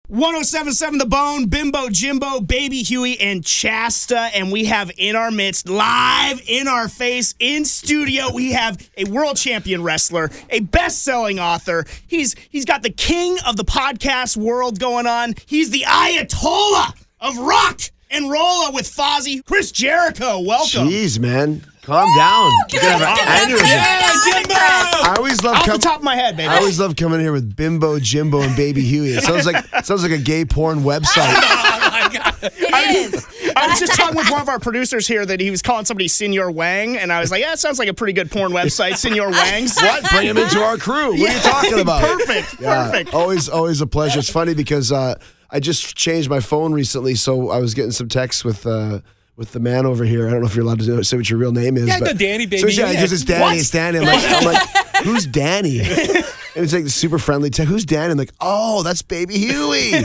1077 The Bone, Bimbo Jimbo, Baby Huey, and Chasta. And we have in our midst, live in our face, in studio, we have a world champion wrestler, a best-selling author. He's got the king of the podcast world going on. He's the Ayatollah of rock and rolla with Fozzy. Chris Jericho, welcome. Jeez, man. Calm down. I always love off the top of my head, baby. I always love coming here with Bimbo, Jimbo, and Baby Huey. It sounds like a gay porn website. Oh my God. I was just talking with one of our producers here that he was calling somebody Senor Wang, and I was like, yeah, it sounds like a pretty good porn website, Senor Wang's. What? Bring him into our crew. What are you talking about? Perfect. Always a pleasure. It's funny because I just changed my phone recently, so I was getting some texts with the man over here. I don't know if you're allowed to say what your real name is. Yeah, but Danny, baby. So yeah, because it's Danny. What? It's Danny. I'm like, who's Danny? And it's like the super friendly text. Who's Danny? I'm like, oh, that's Baby Huey.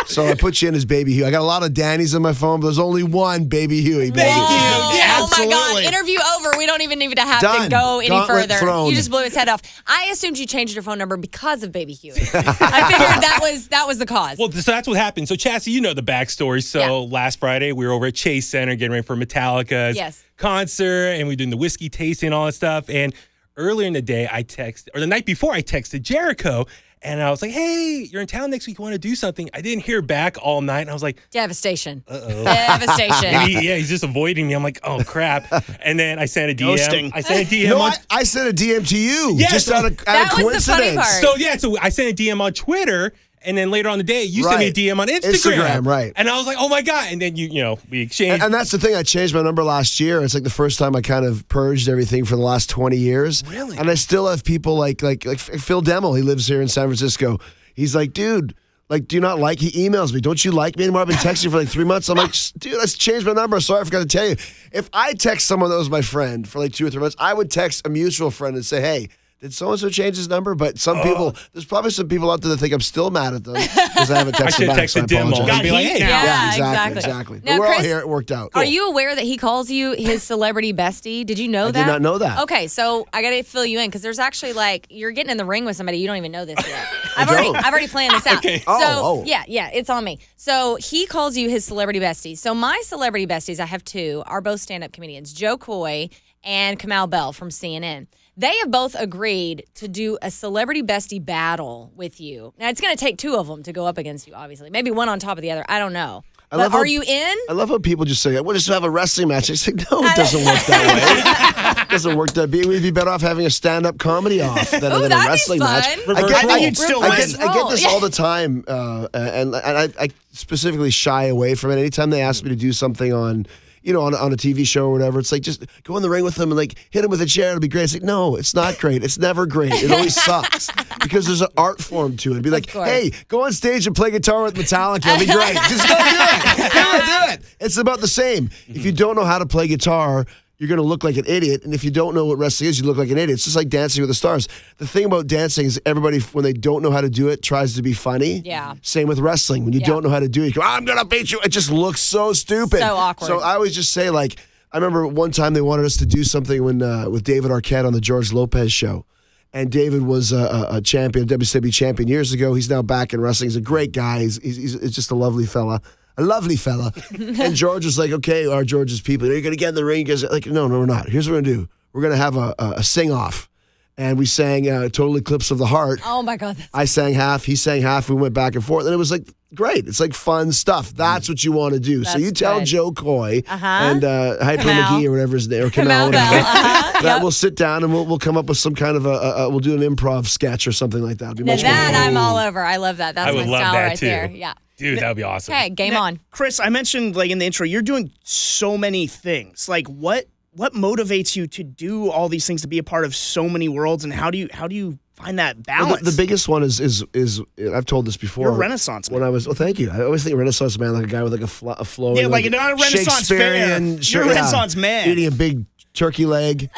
So I put you in as Baby Huey. I got a lot of Dannies on my phone, but there's only one Baby Huey. Baby. Yeah, oh my God. absolutely. Interview over. We don't even need to have Done. to go any Gauntlet further. thrown. You just blew his head off. I assumed you changed your phone number because of Baby Huey. I figured that was the cause. Well, so that's what happened. So, Chasta, you know the backstory. So, last Friday, we were over at Chase Center getting ready for Metallica's concert, and we were doing the whiskey tasting and all that stuff. And earlier in the day, the night before, I texted Jericho, and I was like, hey, you're in town next week. You want to do something? I didn't hear back all night, and I was like, Devastation. uh-oh. Devastation. He's just avoiding me. I'm like, oh, crap. And then I sent a DM. Ghosting. I sent a DM. No, I sent a DM to you. Yeah, just so out of that was coincidence. the funny part. So I sent a DM on Twitter, and then later on the day, you sent me a DM on Instagram. Right. And I was like, oh my God. And then we exchanged. And that's the thing. I changed my number last year. It's like the first time I kind of purged everything for the last 20 years. Really? And I still have people like Phil Demmel. He lives here in San Francisco. He's like, dude, like, do you not like? He emails me. Don't you like me anymore? I've been texting you for like 3 months. I'm like, dude, I changed my number. Sorry, I forgot to tell you. If I text someone that was my friend for like 2 or 3 months, I would text a mutual friend and say, hey, did so-and-so change his number? But some people, there's probably some people out there that think I'm still mad at them because I haven't texted I should back, text so I a demo. apologize. Got Be like, heat hey. now. Yeah, exactly. Now, But we're Chris, all here. It worked out. Are you aware that he calls you his celebrity bestie? Did you know that? I did not know that. Okay, so I got to fill you in because there's actually you're getting in the ring with somebody you don't even know this yet. I've already planned this out. Okay. So yeah, it's on me. So he calls you his celebrity bestie. So my celebrity besties, I have two, are both stand-up comedians, Joe Coy and Kamau Bell from CNN. They have both agreed to do a celebrity bestie battle with you. Now, it's going to take two of them to go up against you, obviously. Maybe one on top of the other. I don't know. But are you in? I love how people just say, we'll just have a wrestling match. It's like, no, it doesn't work that way. It doesn't work that way. We'd be better off having a stand-up comedy off than a wrestling match. You'd still win. I get this all the time, and I specifically shy away from it. Anytime they ask me to do something on a TV show or whatever, it's like, just go in the ring with them and like hit him with a chair. It'll be great. It's like, no, it's not great. It's never great. It always sucks because there's an art form to it. It'd be like, hey, go on stage and play guitar with Metallica. It'll be great. Just go do it. Do it. It's about the same. If you don't know how to play guitar, you're going to look like an idiot. And if you don't know what wrestling is, you look like an idiot. It's just like Dancing with the Stars. The thing about dancing is everybody, when they don't know how to do it, tries to be funny. Yeah. Same with wrestling. When you don't know how to do it, you go, I'm going to beat you. It just looks so stupid. So awkward. So I always just say, I remember one time they wanted us to do something with David Arquette on the George Lopez show. And David was a champion, WCW champion years ago. He's now back in wrestling. He's a great guy. He's just a lovely fella. A lovely fella. And George was like, okay, our George's people, are you going to get in the ring? Because like, no, we're not. Here's what we're going to do. We're going to have a sing-off. And we sang Total Eclipse of the Heart. Oh, my God. I sang half. He sang half. We went back and forth. And it was like, great. It's like fun stuff. That's what you want to do. So you tell Joe Coy and Hyper McGee or whatever his name, or Kamau, that we'll sit down and we'll come up with some kind of we'll do an improv sketch or something like that. Now that I'm all over. I love that. That's my style right there. Yeah. Dude, that would be awesome. Okay, game on. Chris, I mentioned in the intro, you're doing so many things. Like what motivates you to do all these things, to be a part of so many worlds, and how do you find that balance? Well, the biggest one is I've told this before. You're a Renaissance man. Thank you. I always think Renaissance man like a guy with like a flowing. Yeah, like not a Renaissance fair. You're a Renaissance man. Eating a big turkey leg.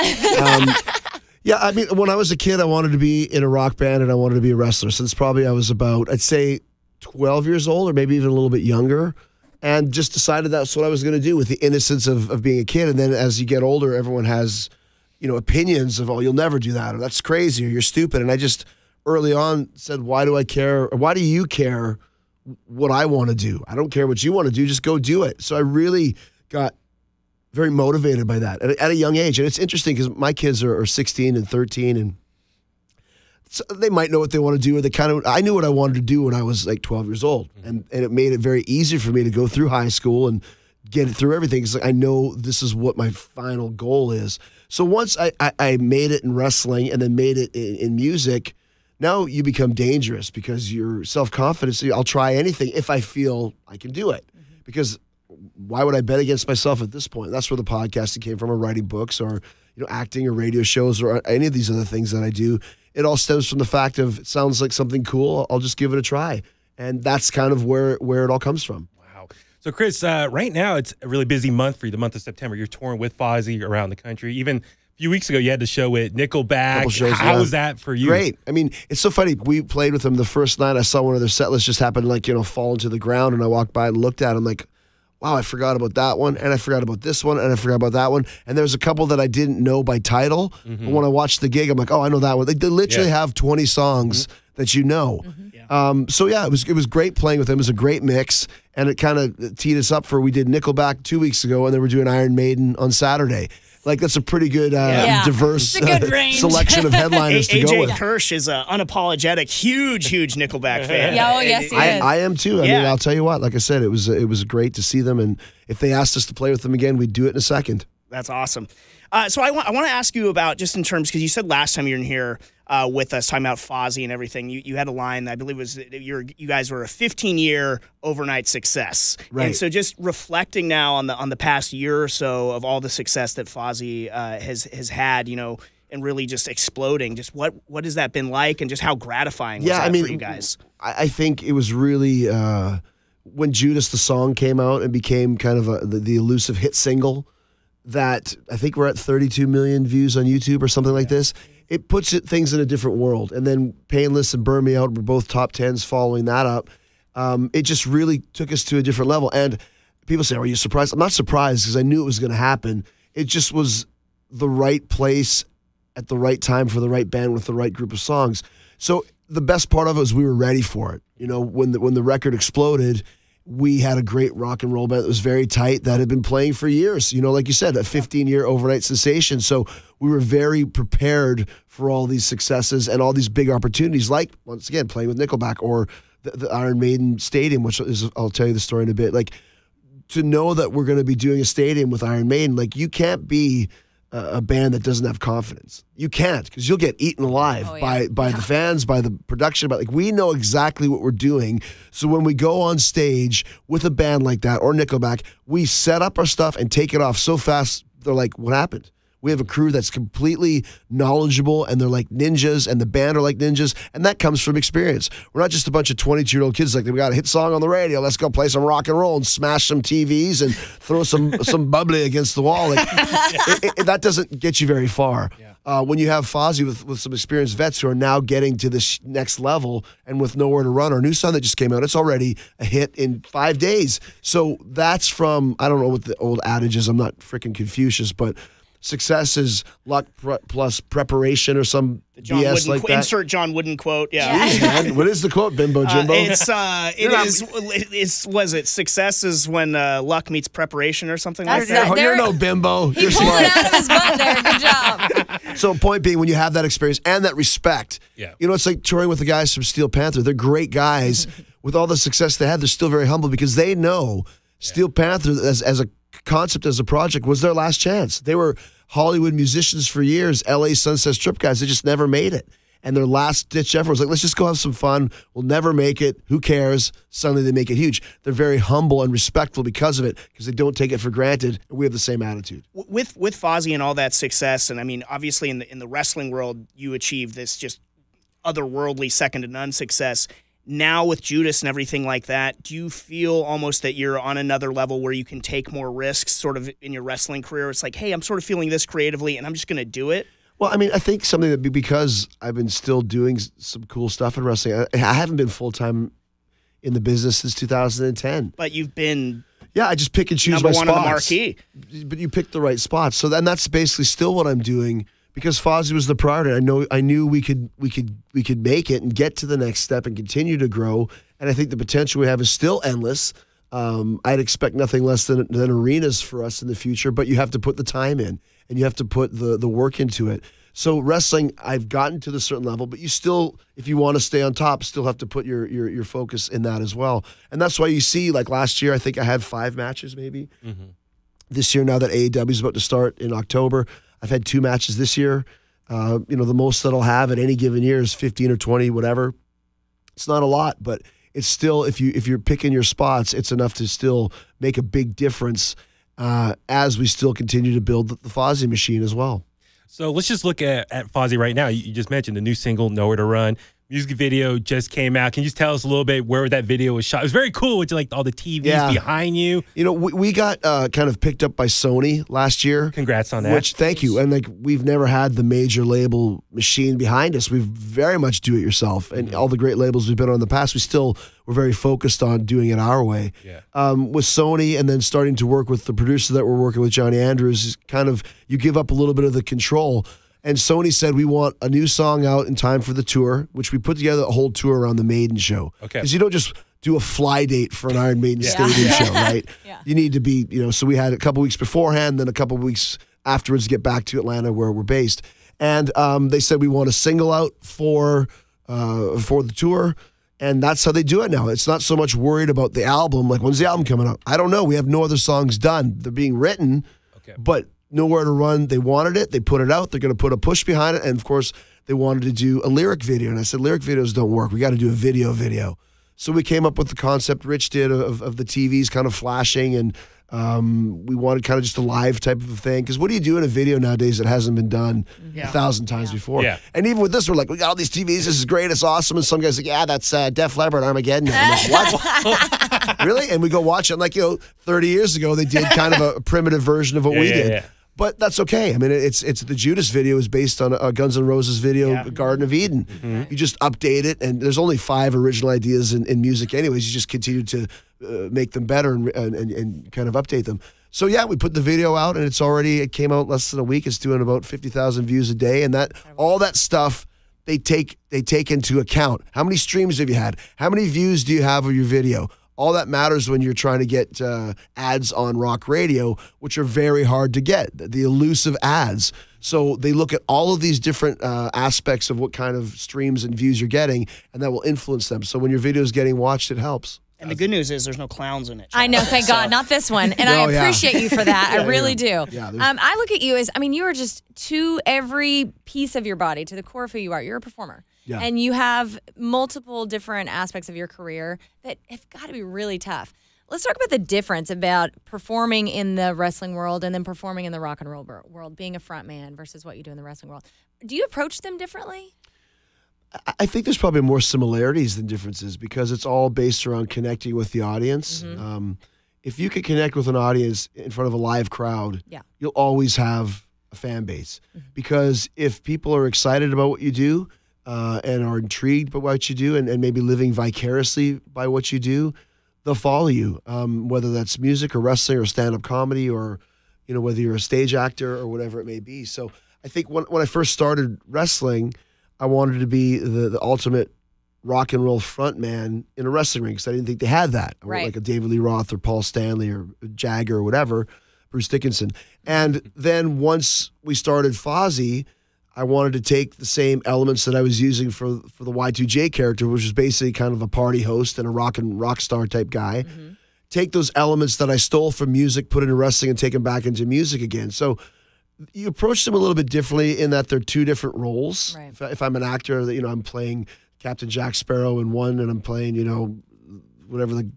Yeah, I mean, when I was a kid, I wanted to be in a rock band and I wanted to be a wrestler. Since probably I was about, I'd say, 12 years old or maybe even a little bit younger, and just decided that's what I was going to do with the innocence of being a kid. And then as you get older, everyone has, opinions of, oh, you'll never do that, or that's crazy, or you're stupid. And I just early on said, why do I care? Or why do you care what I want to do. I don't care what you want to do. Just go do it. So I really got very motivated by that at a young age. And it's interesting because my kids are 16 and 13, and so they might know what they want to do. Or I knew what I wanted to do when I was like 12 years old. And it made it very easy for me to go through high school and get it through everything. Because I know this is what my final goal is. So once I made it in wrestling and then made it in music, now you become dangerous because your self-confidence, I'll try anything if I feel I can do it. Because why would I bet against myself at this point? That's where the podcasting came from, or writing books, or acting, or radio shows, or any of these other things that I do. It all stems from the fact of, it sounds like something cool, I'll just give it a try. And that's kind of where it all comes from. Wow. So, Chris, right now it's a really busy month for you, the month of September. You're touring with Fozzy around the country. Even a few weeks ago, you had the show with Nickelback. How was that for you? Great. I mean, it's so funny. We played with them the first night. I saw one of their set lists just happen to fall into the ground, and I walked by and looked at them like, wow, I forgot about that one, and I forgot about this one, and I forgot about that one. And there's a couple that I didn't know by title, but when I watched the gig, I'm like, oh, I know that one. They literally have 20 songs that you know. So yeah, it was great playing with them. It was a great mix, and it kind of teed us up for, we did Nickelback 2 weeks ago, and then we're doing Iron Maiden on Saturday. Like, that's a pretty good, diverse selection of headliners to go with. AJ Kirsch is an unapologetic, huge Nickelback fan. Oh, yes, he is. I am too. I mean, I'll tell you what, like I said, it was great to see them, and if they asked us to play with them again, we'd do it in a second. That's awesome. So I want to ask you about, just in terms, because you said last time you were in here with us talking about Fozzy and everything, you had a line, I believe was you guys were a 15-year overnight success. Right. And so just reflecting now on the past year or so of all the success that Fozzy has had, and really just exploding, just what has that been like, and just how gratifying was that for you guys? I think it was really when Judas the song came out and became kind of the elusive hit single, that I think we're at 32 million views on YouTube or something like this. It puts things in a different world. And then Painless and Burn Me Out were both top 10s following that up. It just really took us to a different level. And people say, are you surprised? I'm not surprised, because I knew it was going to happen. It just was the right place at the right time for the right band with the right group of songs. So the best part of it was we were ready for it. When the record exploded, we had a great rock and roll band that was very tight, that had been playing for years. Like you said, a 15-year overnight sensation. So we were very prepared for all these successes and all these big opportunities, like, once again, playing with Nickelback, or the Iron Maiden Stadium, which is, I'll tell you the story in a bit. Like, to know that we're going to be doing a stadium with Iron Maiden, like, you can't be a band that doesn't have confidence. You can't, because you'll get eaten alive by the fans, by the production. But we know exactly what we're doing. So when we go on stage with a band like that, or Nickelback, we set up our stuff and take it off so fast. They're like, what happened? We have a crew that's completely knowledgeable, and they're like ninjas, and the band are like ninjas, and that comes from experience. We're not just a bunch of 22-year-old kids like, we got a hit song on the radio, let's go play some rock and roll and smash some TVs and throw some bubbly against the wall. Like, that doesn't get you very far. When you have Fozzy with some experienced vets who are now getting to this next level, and with nowhere to run, our new song that just came out, it's already a hit in 5 days. So that's from, I don't know what the old adage is, I'm not freaking Confucius, but success is luck plus preparation, or some BS like that. Insert John Wooden quote. Yeah. Jeez, man. What is the quote, Bimbo Jimbo? Was it success is when luck meets prepreparation, or something like that? You're no Bimbo. He pulled it out of his butt there. Good job. So point being, when you have that experience and that respect, it's like touring with the guys from Steel Panther. They're great guys. With all the success they had, they're still very humble, because they know Steel Panther as a concept, as a project, was their last chance. They were Hollywood musicians for years, LA Sunset Strip guys. They just never made it. And their last ditch effort was like, let's just go have some fun. We'll never make it. Who cares? Suddenly they make it huge. They're very humble and respectful because of it, because they don't take it for granted. And we have the same attitude. With Fozzy and all that success, and I mean, obviously in the wrestling world, you achieved this just otherworldly, second to none success. Now with Judas and everything like that, do you feel almost that you're on another level where you can take more risks sort of in your wrestling career? It's like, hey, I'm sort of feeling this creatively, and I'm just going to do it? Well, I mean, I think something that, because I've been still doing some cool stuff in wrestling, I haven't been full-time in the business since 2010. But you've been... Yeah, I just pick and choose my spots. Number one on the marquee. But you pick the right spots. So then that's basically still what I'm doing, because Fozzy was the priority. I knew we could make it and get to the next step and continue to grow And I think the potential we have is still endless. I'd expect nothing less than arenas for us in the future, but you have to put the time in and you have to put the work into it. So wrestling, I've gotten to the certain level, but you still, if you want to stay on top, still have to put your focus in that as well. And that's why you see, like last year, I think I had 5 matches maybe. Mm-hmm. This year, now that AEW is about to start in October, I've had 2 matches this year. The most that I'll have at any given year is 15 or 20, whatever. It's not a lot, but it's still, if you're picking your spots, it's enough to still make a big difference as we still continue to build the Fozzy machine as well. So let's just look at Fozzy right now. You just mentioned the new single, Nowhere to Run. Music video just came out. Can you just tell us a little bit where that video was shot? It was very cool with like all the TVs behind you. We got kind of picked up by Sony last year. Congrats on that. Thank you. And like we've never had the major label machine behind us. We've very much do it yourself. And all the great labels we've been on in the past, we're very focused on doing it our way. Yeah. With Sony and then starting to work with the producer that we're working with, Johnny Andrews, is kind of you give up a little bit of the control. And Sony said, we want a new song out in time for the tour, which we put together a whole tour around the Maiden show. Okay. Because you don't just do a fly date for an Iron Maiden stadium show, right? Yeah. You need to be, so we had a couple weeks beforehand, then a couple weeks afterwards to get back to Atlanta where we're based. And they said, we want a single out for the tour. And that's how they do it now. It's not so much worried about the album. Like, when's the album coming out? I don't know. We have no other songs done. They're being written, but Nowhere to Run, they wanted it, they put it out, they're going to put a push behind it, and of course, they wanted to do a lyric video, and I said, lyric videos don't work, we got to do a video. So we came up with the concept Rich did of the TVs kind of flashing, and we wanted kind of just a live type of a thing, because what do you do in a video nowadays that hasn't been done 1,000 times before? Yeah. And even with this, we're like, we got all these TVs, this is great, it's awesome, and some guys like, yeah, that's Def Leppard, Armageddon. I'm like, what? Really? And we go watch it, like, 30 years ago, they did kind of a primitive version of what we did. Yeah. But that's okay. I mean, it's the Judas video is based on a Guns N' Roses video, Garden of Eden. Mm-hmm. You just update it, and there's only 5 original ideas in music anyways. You just continue to make them better and kind of update them. So, yeah, we put the video out, and it came out less than a week. It's doing about 50,000 views a day, and all that stuff they take into account. How many streams have you had? How many views do you have of your video? All that matters when you're trying to get ads on rock radio, which are very hard to get, the elusive ads. So they look at all of these different aspects of what kind of streams and views you're getting, and that will influence them. So when your video is getting watched, it helps. And the good news is there's no clowns in it. I know, thank God, not this one. And I appreciate you for that. I really do. Yeah, I look at you as, you are just to every piece of your body, to the core of who you are. You're a performer. Yeah. And you have multiple different aspects of your career that have got to be really tough. Let's talk about the difference about performing in the wrestling world and then performing in the rock and roll world, being a frontman versus what you do in the wrestling world. Do you approach them differently? I think there's probably more similarities than differences because it's all based around connecting with the audience. Mm-hmm. If you can connect with an audience in front of a live crowd, you'll always have a fan base. Mm-hmm. Because if people are excited about what you do, and are intrigued by what you do and maybe living vicariously by what you do, they'll follow you, whether that's music or wrestling or stand-up comedy or, whether you're a stage actor or whatever it may be. So I think when I first started wrestling, I wanted to be the ultimate rock and roll frontman in a wrestling ring because I didn't think they had that. I want like a David Lee Roth or Paul Stanley or Jagger or whatever, Bruce Dickinson. And then once we started Fozzy, I wanted to take the same elements that I was using for the Y2J character, which was basically kind of a party host and a rock star type guy. Mm-hmm. Take those elements that I stole from music, put it in wrestling, and take them back into music again. So you approach them a little bit differently in that they're 2 different roles. Right. If I'm an actor, I'm playing Captain Jack Sparrow in one, and I'm playing, whatever the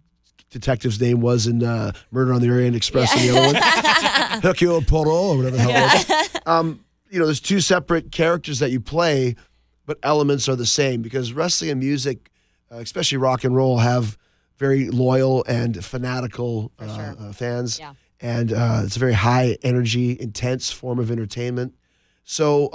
detective's name was in Murder on the Orient Express in the other one, Hercule Poirot or whatever the hell it was. There's 2 separate characters that you play, but elements are the same because wrestling and music, especially rock and roll, have very loyal and fanatical fans. Yeah. And it's a very high energy, intense form of entertainment. So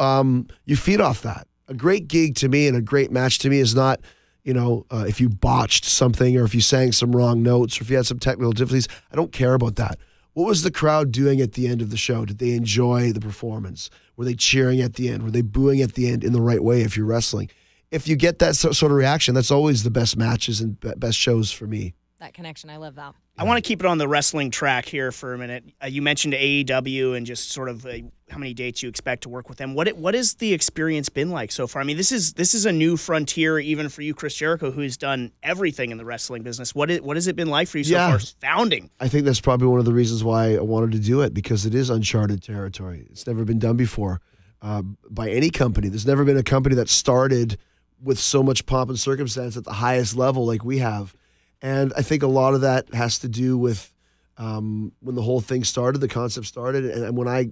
you feed off that. A great gig to me and a great match to me is not, if you botched something or if you sang some wrong notes or if you had some technical difficulties. I don't care about that. What was the crowd doing at the end of the show? Did they enjoy the performance? Were they cheering at the end? Were they booing at the end in the right way if you're wrestling? if you get that sort of reaction, that's always the best matches and best shows for me. That connection, I love that. I want to keep it on the wrestling track here for a minute. You mentioned AEW and just sort of how many dates you expect to work with them. What has the experience been like so far? I mean, this is a new frontier even for you, Chris Jericho, who's done everything in the wrestling business. What has it been like for you so far founding? I think that's probably one of the reasons why I wanted to do it, because it is uncharted territory. It's never been done before by any company. There's never been a company that started with so much pomp and circumstance at the highest level like we have. And I think a lot of that has to do with when the whole thing started, the concept started, and when I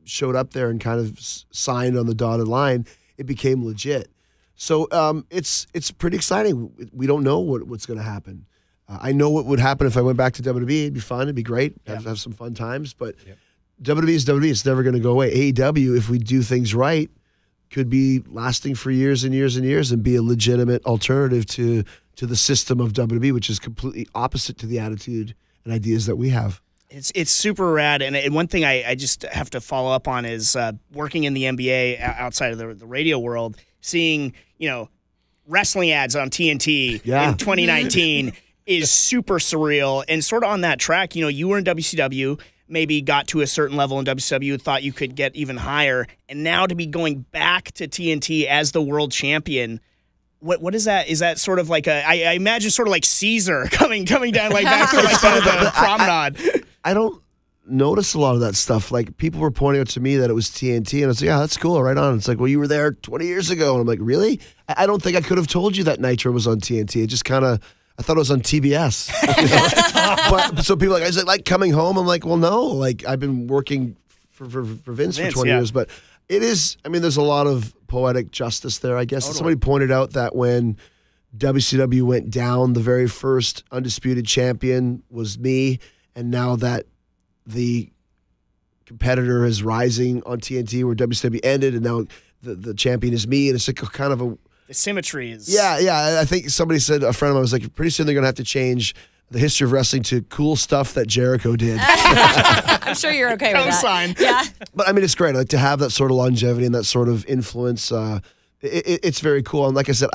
showed up there and kind of signed on the dotted line, it became legit. So it's pretty exciting. We don't know what's going to happen. I know what would happen if I went back to WWE. It'd be fun. It'd be great. Have some fun times. But WWE is WWE. It's never going to go away. AEW, if we do things right, could be lasting for years and years and years and be a legitimate alternative to the system of WWE, which is completely opposite to the attitude and ideas that we have. It's super rad, and one thing I just have to follow up on is working in the NBA outside of the radio world, seeing wrestling ads on TNT in 2019 is super surreal, and sort of on that track. You were in WCW, maybe got to a certain level in WCW, thought you could get even higher, and now to be going back to TNT as the world champion. What is that? Is that sort of like I imagine sort of like Caesar coming down like back to like the promenade. I don't notice a lot of that stuff. Like, people were pointing out to me that it was TNT, and I was like, yeah, that's cool, right on. It's like, well, you were there 20 years ago. And I'm like, really? I don't think I could have told you that Nitro was on TNT. It just kind of, I thought it was on TBS. But so people are like, is it like coming home? I'm like, well, no. Like, I've been working for Vince for 20 years, but it is, I mean, there's a lot of poetic justice there, I guess. Totally. Somebody pointed out that when WCW went down, the very first undisputed champion was me, and now that the competitor is rising on TNT where WCW ended, and now the champion is me, and it's like kind of the symmetry is... Yeah, I think somebody said, a friend of mine was like, pretty soon they're going to have to change the history of wrestling to cool stuff that Jericho did. I'm sure you're okay with that. Yeah. But I mean, it's great. Like, to have that sort of longevity and that sort of influence, it's very cool. And like I said,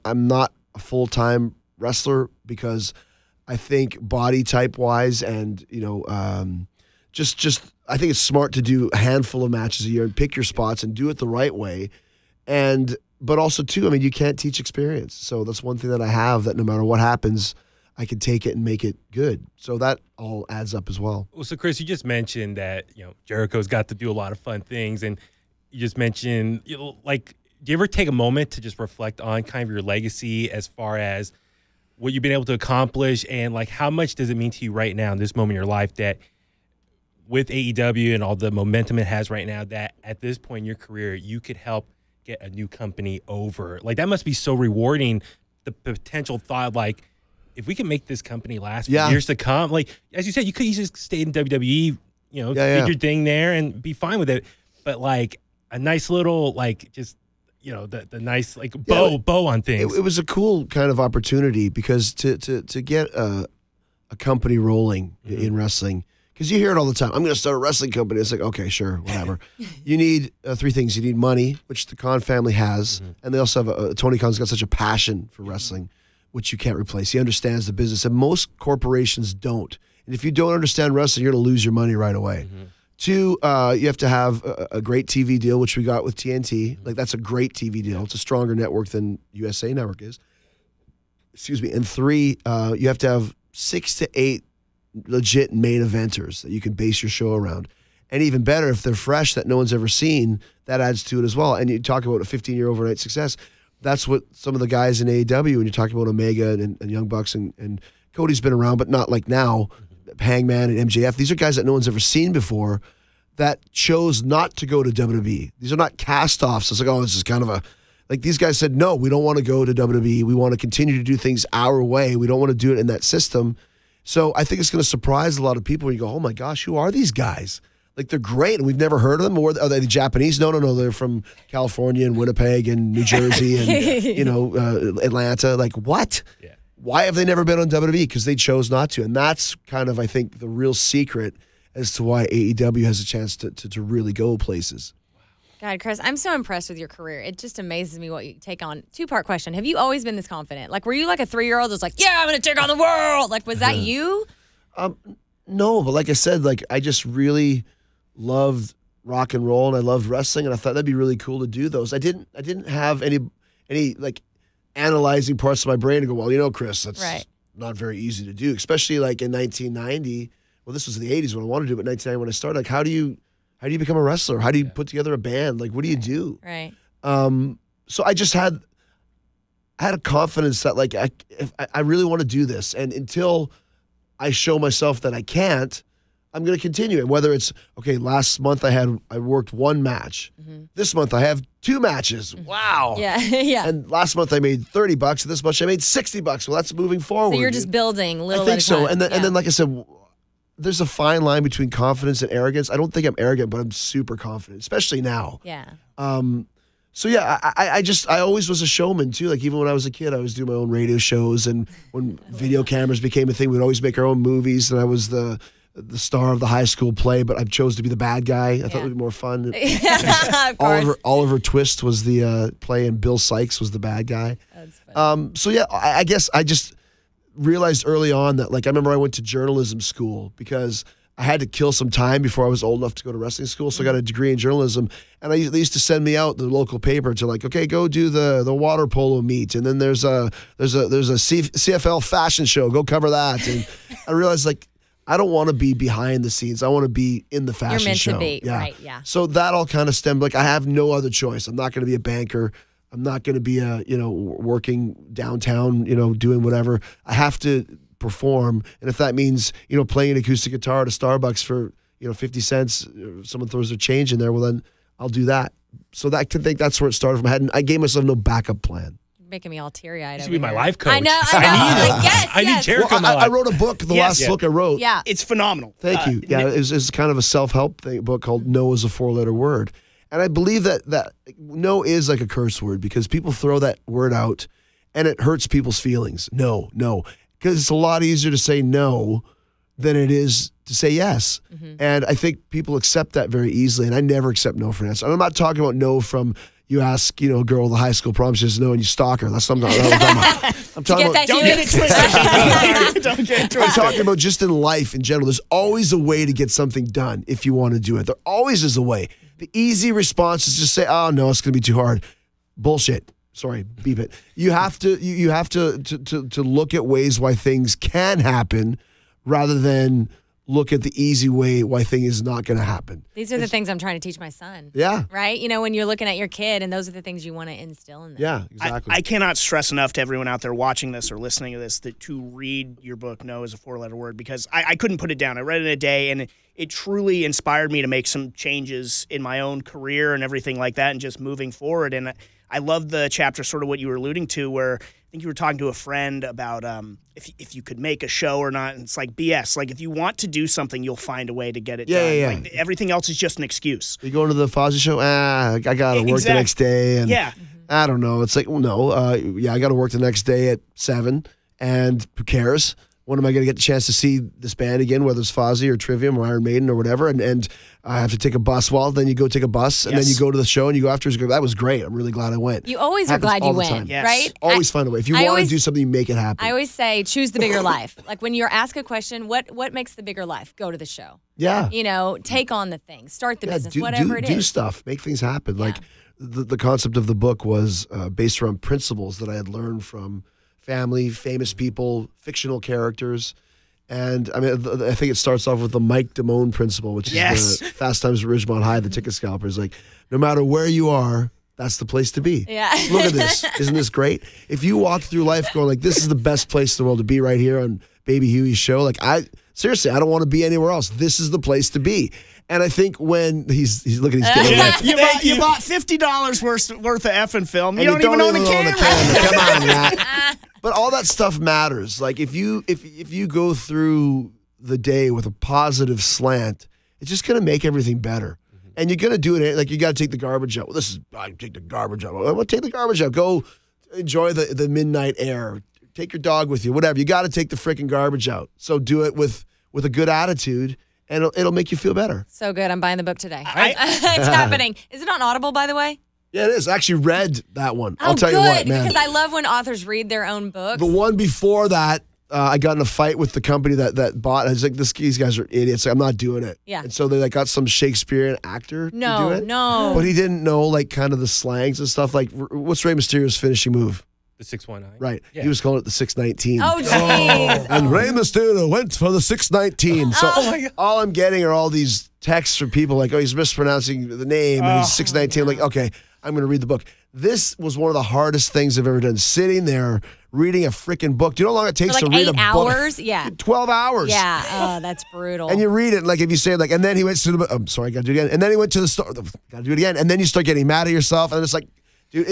I'm not a full-time wrestler because I think body type wise and, just I think it's smart to do a handful of matches a year and pick your spots and do it the right way. But also too, I mean, you can't teach experience. So that's one thing that I have, that no matter what happens, I can take it and make it good. So that all adds up as well. Well, so Chris, you just mentioned that, Jericho's got to do a lot of fun things. And you just mentioned, do you ever take a moment to just reflect on kind of your legacy as far as what you've been able to accomplish? And how much does it mean to you right now in this moment in your life that with AEW and all the momentum it has right now, that at this point in your career, you could help get a new company over? That must be so rewarding, the potential thought, if we can make this company last for years to come, as you said, you could easily just stay in WWE, did your thing there and be fine with it. But a nice little, the nice bow on things. It was a cool kind of opportunity because to get a company rolling in wrestling, because you hear it all the time. I'm going to start a wrestling company. It's like, okay, sure, whatever. You need three things. You need money, which the Khan family has, and they also have Tony Khan's got such a passion for wrestling, which you can't replace. He understands the business, and most corporations don't. And if you don't understand wrestling, you're going to lose your money right away. Two, you have to have a great TV deal, which we got with TNT. That's a great TV deal. It's a stronger network than USA Network is. Excuse me. And three, you have to have 6 to 8 legit main eventers that you can base your show around. And even better, if they're fresh, that no one's ever seen, that adds to it as well. And you talk about a 15-year overnight success. That's what some of the guys in AEW, when you're talking about Omega and Young Bucks and Cody's been around, but not like now, Hangman and MJF, these are guys that no one's ever seen before that chose not to go to WWE. These are not cast-offs. It's this is kind of these guys said, no, we don't want to go to WWE. We want to continue to do things our way. We don't want to do it in that system. So I think it's going to surprise a lot of people when you go, oh my gosh, who are these guys? They're great, and we've never heard of them. Or are they Japanese? No, they're from California and Winnipeg and New Jersey and Atlanta. What? Yeah. Why have they never been on WWE? Because they chose not to, and that's kind of, I think, the real secret as to why AEW has a chance to really go places. God, Chris, I'm so impressed with your career. It just amazes me what you take on. Two-part question. Have you always been this confident? Like, were you like a 3-year-old that's like, yeah, I'm going to take on the world? Like, was that you? No, but like I said, like I just really loved rock and roll and I loved wrestling and I thought that'd be really cool to do those. I didn't have any like analyzing parts of my brain to go, well, Chris, that's not very easy to do, especially like in 1990. Well, this was in the 80s when I wanted to do it, but 1990 when I started, like how do you become a wrestler? How do you put together a band? Like what do you do? Right. So I just had a confidence that like I really want to do this, and until I show myself that I can't, I'm going to continue it. Whether it's, okay, last month I worked 1 match. Mm-hmm. This month I have 2 matches. Wow. Yeah, yeah. And last month I made $30, and this month I made $60. Well, that's moving forward. So you're just building little I think at a time. so. And then, like I said, there's a fine line between confidence and arrogance. I don't think I'm arrogant, but I'm super confident, especially now. Yeah. So yeah, I always was a showman too. Like even when I was a kid, I was doing my own radio shows, and when video cameras became a thing, we'd always make our own movies. And I was the star of the high school play, but I chose to be the bad guy. I thought it would be more fun. Of course. Oliver Twist was the play, and Bill Sykes was the bad guy. That's funny. So yeah, I guess I just realized early on that, like, I remember I went to journalism school because I had to kill some time before I was old enough to go to wrestling school. So I got a degree in journalism, and they used to send me out the local paper to like, okay, go do the water polo meet, and then there's a CFL fashion show, go cover that. And I realized, like, I don't want to be behind the scenes. I want to be in the fashion show. You're meant to be, right? Yeah. So that all kind of stemmed. Like, I have no other choice. I'm not going to be a banker. I'm not going to be working downtown, doing whatever. I have to perform, and if that means playing an acoustic guitar at a Starbucks for 50 cents, someone throws their change in there, well then I'll do that. So I think that's where it started from. I gave myself no backup plan. Making me all teary-eyed. You should be my life coach. I know. Yes, I need Jericho in my life. I wrote a book, the last book I wrote. Yeah. It's phenomenal. Thank you. Yeah, it's kind of a self-help book called No is a 4-letter word. And I believe that no is like a curse word because people throw that word out and it hurts people's feelings. No. Because it's a lot easier to say no than it is to say yes. Mm-hmm. And I think people accept that very easily, and I never accept no for an answer. And I'm not talking about no from you ask, a girl at the high school prom, she says no, and you stalk her. That's what I'm talking about. I'm talking about. Don't get it twisted. Don't get it twisted. I'm talking about just in life in general. There's always a way to get something done if you want to do it. There always is a way. The easy response is just say, oh, no, it's going to be too hard. Bullshit. Sorry, beep it. You have to look at ways why things can happen rather than look at the easy way why thing is not going to happen. These are the things I'm trying to teach my son. Yeah. Right? When you're looking at your kid, and those are the things you want to instill in them. Yeah, exactly. I cannot stress enough to everyone out there watching this or listening to this to read your book, No is a 4-letter word, because I couldn't put it down. I read it in a day, and it truly inspired me to make some changes in my own career and everything like that and just moving forward. And I love the chapter, sort of what you were alluding to, where I think you were talking to a friend about if you could make a show or not. And it's like BS. Like, if you want to do something, you'll find a way to get it done. Yeah. Like, everything else is just an excuse. You going to the Fozzy show? I got to work the next day. And I don't know. It's like, well, no. I got to work the next day at 7. And who cares? When am I going to get the chance to see this band again, whether it's Fozzy or Trivium or Iron Maiden or whatever? And I have to take a bus. Well, then you go take a bus, and then you go to the show, and you go afterwards. You go, that was great. I'm really glad I went. You always are glad you went, right? Always find a way. If you want to do something, you make it happen. I always say, choose the bigger life. Like, when you're asked a question, what makes the bigger life? Go to the show. Yeah. Take on the thing. Start the business, whatever it is. Do stuff. Make things happen. Yeah. Like, the concept of the book was based around principles that I had learned from family, famous people, fictional characters. And I mean, I think it starts off with the Mike Damone principle, which is the Fast Times at Ridgemont High, the ticket scalpers. Like, no matter where you are, that's the place to be. Yeah. Look at this. Isn't this great? If you walk through life going like, this is the best place in the world to be right here on Baby Huey's show, like, seriously, I don't want to be anywhere else. This is the place to be. And I think when he's looking at his camera. You bought $50 worth of effing film. You don't even own a camera. Come on, Matt. But all that stuff matters. Like, if you go through the day with a positive slant, it's just going to make everything better. Mm-hmm. And you're going to do it. Like, you got to take the garbage out. Well, I take the garbage out. Well, take the garbage out. Go enjoy the midnight air. Take your dog with you. Whatever. You got to take the freaking garbage out. So do it with a good attitude. and it'll make you feel better. So good. I'm buying the book today. It's happening. Is it on Audible, by the way? Yeah, it is. I actually read that one. I'll tell you what, man. Because I love when authors read their own books. The one before that, I got in a fight with the company that bought it. I was like, these guys are idiots. Like, I'm not doing it. Yeah. And so they got some Shakespearean actor to do it. No. But he didn't know like kind of the slangs and stuff. Like, what's Rey Mysterio's finishing move? The 619. Right. Yeah. He was calling it the 619. Oh, jeez. And Rey Mysterio went for the 619. So my God. all I'm getting are all these texts from people like, oh, he's mispronouncing the name and he's 619. I'm like, okay, I'm going to read the book. This was one of the hardest things I've ever done. Sitting there reading a freaking book. Do you know how long it takes For like to read 8 a hours? book? Yeah. 12 hours. Yeah. Oh, that's brutal. And you read it, like if you say like, and then he went to the, I'm sorry, I got to do it again. And then he went to the store, got to do it again. And then you start getting mad at yourself. And it's like, dude,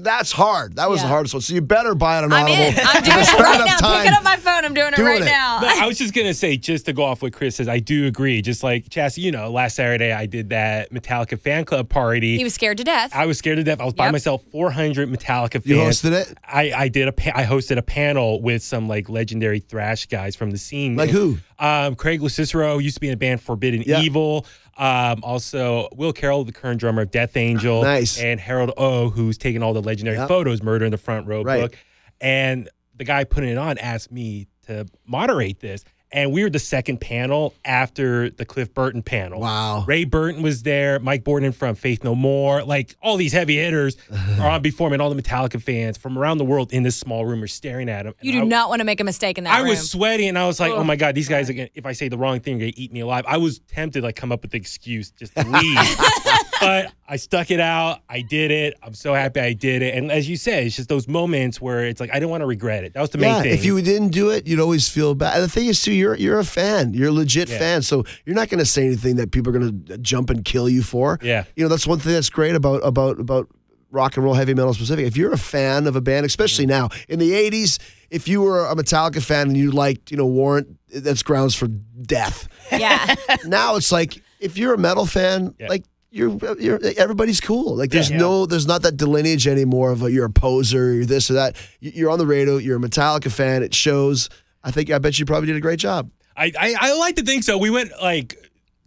that's hard. That was the hardest one. So you better buy it on Audible. I'm doing it right now. Picking up my phone. I'm doing it right now. No, I was just going to say, just to go off what Chris says, I do agree. Just like, Chasta, last Saturday I did that Metallica fan club party. He was scared to death. I was scared to death. I was by myself, 400 Metallica fans. You hosted it? I hosted a panel with some like legendary thrash guys from the scene. Like who? Craig LaCicero used to be in a band Forbidden Evil. Also, Will Carroll, the current drummer of Death Angel. Nice. And Harold O, who's taken all the legendary photos, Murder in the Front Row book. And the guy putting it on asked me to moderate this. And we were the second panel after the Cliff Burton panel. Wow. Ray Burton was there, Mike Borden from Faith No More. Like, all these heavy hitters are on before me, and all the Metallica fans from around the world in this small room are staring at him. You do not want to make a mistake in that room. I was sweating, and I was like, oh my God, these guys, if I say the wrong thing, they're going to eat me alive. I was tempted to like come up with the excuse just to leave. But I stuck it out. I did it. I'm so happy I did it. And as you said, it's just those moments where it's like, I don't want to regret it. That was the main thing. If you didn't do it, you'd always feel bad. And the thing is, too, you're a fan. You're a legit fan. So you're not going to say anything that people are going to jump and kill you for. Yeah. That's one thing that's great about rock and roll, heavy metal specific. If you're a fan of a band, especially now, in the 80s, if you were a Metallica fan and you liked, Warrant, that's grounds for death. Yeah. Now it's like, if you're a metal fan, like, you're everybody's cool. Like there's not that delineage anymore of you're a poser, you're this or that. You're on the radio, you're a Metallica fan, it shows. I bet you probably did a great job. I like to think so. We went like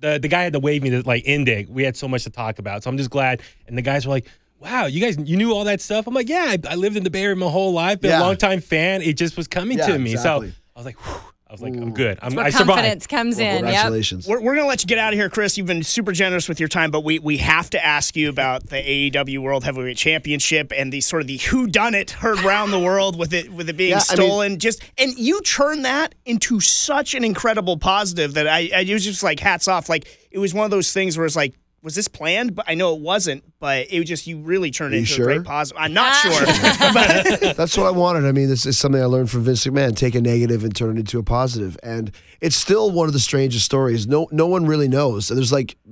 the guy had to wave me to like Indig. We had so much to talk about. So I'm just glad. And the guys were like, wow, you knew all that stuff? I'm like, yeah, I lived in the Bay Area my whole life, been a longtime fan. It just was coming to me. Exactly. So I was like, whew. I was like, I'm good. I survived. Confidence comes in. Congratulations. We're going to let you get out of here, Chris. You've been super generous with your time, but we have to ask you about the AEW World Heavyweight Championship and the sort of the whodunit heard around the world with it being stolen. And you turned that into such an incredible positive that I was just like hats off. Like it was one of those things where it's like, was this planned? But I know it wasn't. But it was just you really turned it into a great positive. I'm not sure. But that's what I wanted. I mean, this is something I learned from Vince McMahon. Take a negative and turn it into a positive. And it's still one of the strangest stories. No one really knows. And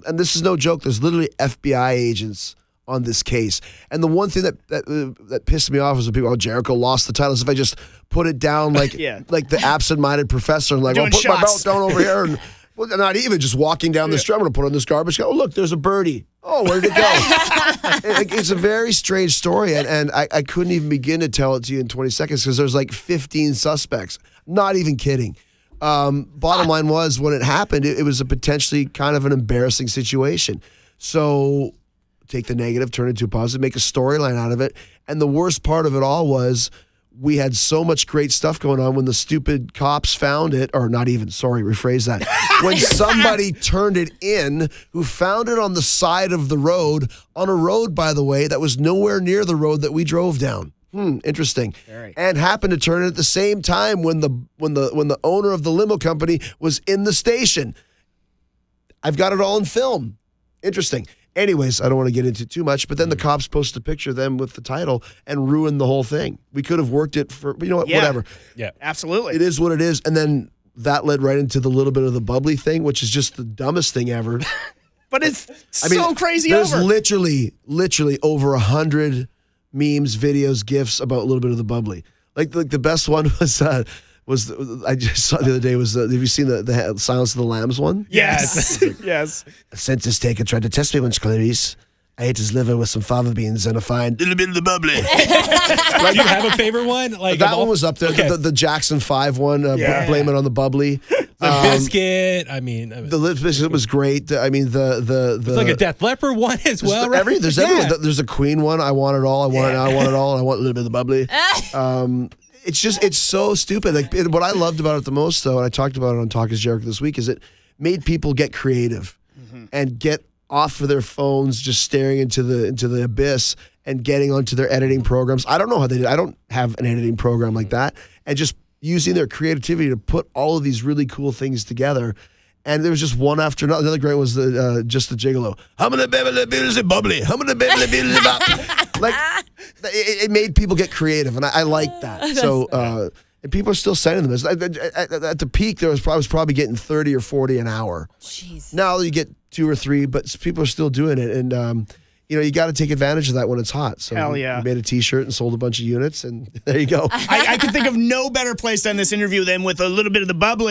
and this is no joke. There's literally FBI agents on this case. And the one thing that pissed me off was when people, Jericho lost the title. As if I just put it down like like the absent-minded professor and like, I'll put my belt down over here and. Well, not even just walking down the street. I'm going to put on this garbage. Oh, look, there's a birdie. Oh, where did it go? It's a very strange story, and I couldn't even begin to tell it to you in 20 seconds because there's like 15 suspects. Not even kidding. Bottom line was, when it happened, it was a potentially kind of an embarrassing situation. So take the negative, turn it into a positive, make a storyline out of it. And the worst part of it all was, we had so much great stuff going on when the stupid cops found it, or not even, sorry, rephrase that. When somebody turned it in, who found it on the side of the road, on a road, by the way, that was nowhere near the road that we drove down. Interesting. And happened to turn it at the same time when the owner of the limo company was in the station. I've got it all in film. Interesting. Anyways, I don't want to get into too much, but then the cops posted a picture of them with the title and ruined the whole thing. We could have worked it for, whatever. Yeah, absolutely. It is what it is. And then that led right into the little bit of the bubbly thing, which is just the dumbest thing ever. But it's so crazy there's over. literally over 100 memes, videos, GIFs about a little bit of the bubbly. Like the best one was I just saw the other day was have you seen the Silence of the Lambs one? Yes. Yes. A census taker tried to test me once, Clarice. I ate his liver with some fava beans and a fine little bit of the bubbly. Do you have a favorite one? Like that one was up there. Okay. The Jackson 5 one, blame it on the bubbly. Biscuit. I mean, the Limp Biscuit was great. I mean, the it's like a Def Leppard one as well, right? There's there's a Queen one. I want it all. I want it now. I want it all. And I want a little bit of the bubbly. It's so stupid. Like what I loved about it the most, though, and I talked about it on Talk is Jericho this week, is it made people get creative and get off of their phones, just staring into the abyss and getting onto their editing programs. I don't know how they did. I don't have an editing program like that, and just using their creativity to put all of these really cool things together. And there was just one after another. Another great was just the Gigolo. Bubbly. Like it made people get creative, and I like that. So and people are still sending them. At the peak, I was probably getting 30 or 40 an hour. Jeez. Now you get 2 or 3, but people are still doing it, and you got to take advantage of that when it's hot. So Hell yeah. we made a T-shirt and sold a bunch of units, and there you go. I could think of no better place to end this interview than with a little bit of the bubbly.